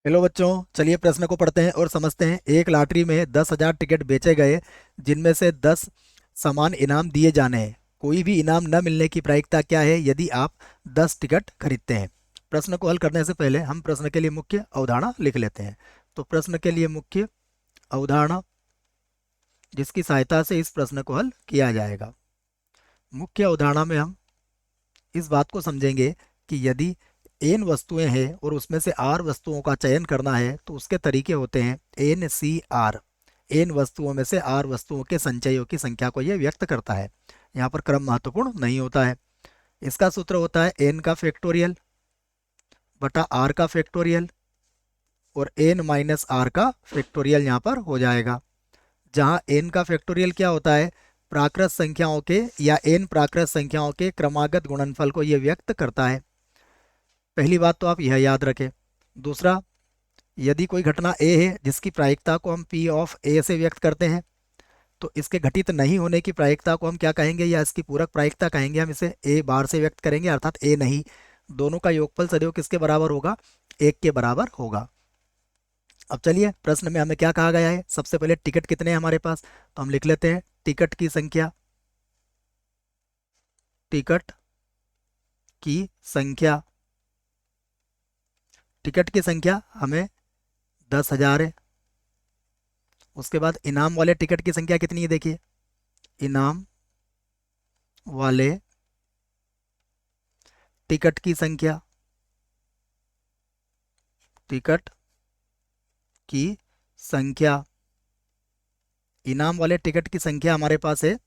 Hello बच्चों, चलिए प्रश्न को पढ़ते हैं और समझते हैं। एक लॉटरी में 10,000 टिकट बेचे गए, जिनमें से 10 समान इनाम दिए जाने हैं। कोई भी इनाम न मिलने की प्रायिकता क्या है यदि आप 10 टिकट खरीदते हैं। प्रश्न को हल करने से पहले हम प्रश्न के लिए मुख्य अवधारणा लिख लेते हैं। तो प्रश्न के लिए मुख्य अवधारणा, जिसकी सहायता से इस प्रश्न को हल किया जाएगा। मुख्य अवधारणा में हम इस बात को समझेंगे कि यदि एन वस्तुएं हैं और उसमें से आर वस्तुओं का चयन करना है तो उसके तरीके होते हैं एन सी आर। एन वस्तुओं में से आर वस्तुओं के संचयों की संख्या को यह व्यक्त करता है। यहाँ पर क्रम महत्वपूर्ण नहीं होता है। इसका सूत्र होता है एन का फैक्टोरियल बटा आर का फैक्टोरियल और एन माइनस आर का फैक्टोरियल यहाँ पर हो जाएगा। जहाँ एन का फैक्टोरियल क्या होता है, प्राकृत संख्याओं के या एन प्राकृत संख्याओं के क्रमागत गुणनफल को यह व्यक्त करता है। पहली बात तो आप यह याद रखें। दूसरा, यदि कोई घटना ए है जिसकी प्रायिकता को हम पी ऑफ ए से व्यक्त करते हैं, तो इसके घटित नहीं होने की प्रायिकता को हम क्या कहेंगे, या इसकी पूरक प्रायिकता कहेंगे। हम इसे ए बार से व्यक्त करेंगे, अर्थात ए नहीं। दोनों का योगफल सदैव किसके बराबर होगा, एक के बराबर होगा। अब चलिए, प्रश्न में हमें क्या कहा गया है। सबसे पहले टिकट कितने हैं हमारे पास, तो हम लिख लेते हैं टिकट की संख्या। टिकट की संख्या, टिकट की संख्या हमें 10,000 है। उसके बाद इनाम वाले टिकट की संख्या कितनी है, देखिए इनाम वाले टिकट की संख्या, टिकट की संख्या, इनाम वाले टिकट की संख्या हमारे पास है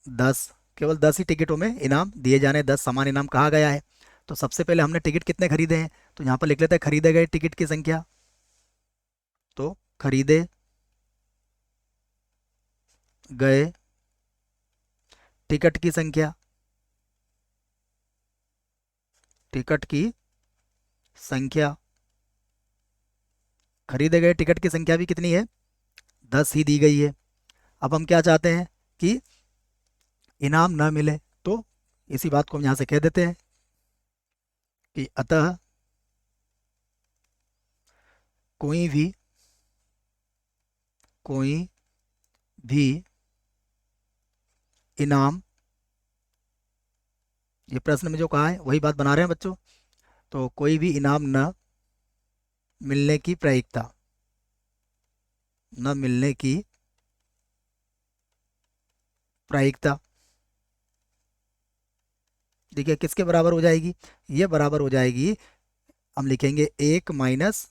10। केवल 10 ही टिकटों में इनाम दिए जाने, 10 समान इनाम कहा गया है। तो सबसे पहले हमने टिकट कितने खरीदे हैं, तो यहाँ पर लिख लेते हैं खरीदे गए टिकट की संख्या। तो खरीदे गए टिकट की संख्या, टिकट की संख्या, खरीदे गए टिकट की संख्या भी कितनी है, 10 ही दी गई है। अब हम क्या चाहते हैं कि इनाम न मिले, तो इसी बात को हम यहाँ से कह देते हैं कि अतः कोई भी इनाम, ये प्रश्न में जो कहा है वही बात बना रहे हैं बच्चों। तो कोई भी इनाम न मिलने की प्रायिकता, न मिलने की प्रायिकता देखिए किसके बराबर हो जाएगी, ये बराबर हो जाएगी, हम लिखेंगे 1 माइनस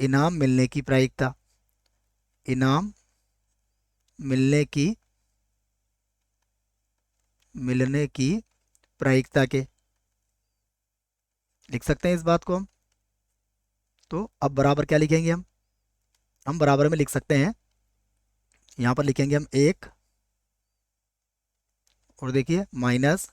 इनाम मिलने की प्रायिकता। इनाम मिलने की प्रायिकता के लिख सकते हैं इस बात को हम। तो अब बराबर क्या लिखेंगे हम बराबर में लिख सकते हैं, यहाँ पर लिखेंगे हम 1 और देखिए माइनस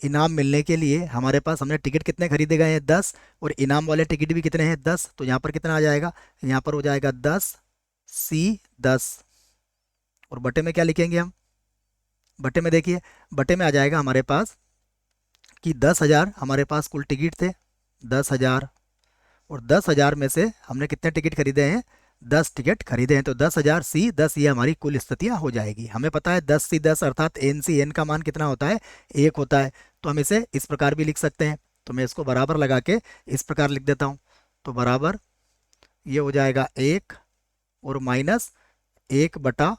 इनाम मिलने के लिए हमारे पास हमने टिकट कितने खरीदे गए हैं, 10, और इनाम वाले टिकट भी कितने हैं, 10। तो यहाँ पर कितना आ जाएगा, यहाँ पर हो जाएगा 10 सी 10, और बटे में क्या लिखेंगे हम, बटे में देखिए, बटे में आ जाएगा हमारे पास कि 10,000 हमारे पास कुल टिकट थे, 10,000, और 10,000 में से हमने कितने टिकट खरीदे हैं, 10 टिकट खरीदे हैं। तो 10,000 सी 10 ये हमारी कुल स्थितियाँ हो जाएगी। हमें पता है 10 सी 10 अर्थात एन सी एन का मान कितना होता है, 1 होता है। तो हम इसे इस प्रकार भी लिख सकते हैं। तो मैं इसको बराबर लगा के इस प्रकार लिख देता हूँ। तो बराबर ये हो जाएगा 1 और माइनस 1 बटा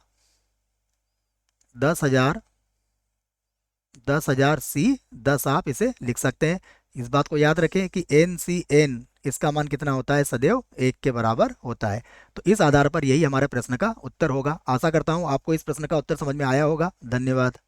10,000, 10,000 सी 10 आप इसे लिख सकते हैं। इस बात को याद रखें कि एन सी एन इसका मान कितना होता है, सदैव 1 के बराबर होता है। तो इस आधार पर यही हमारे प्रश्न का उत्तर होगा। आशा करता हूँ आपको इस प्रश्न का उत्तर समझ में आया होगा। धन्यवाद।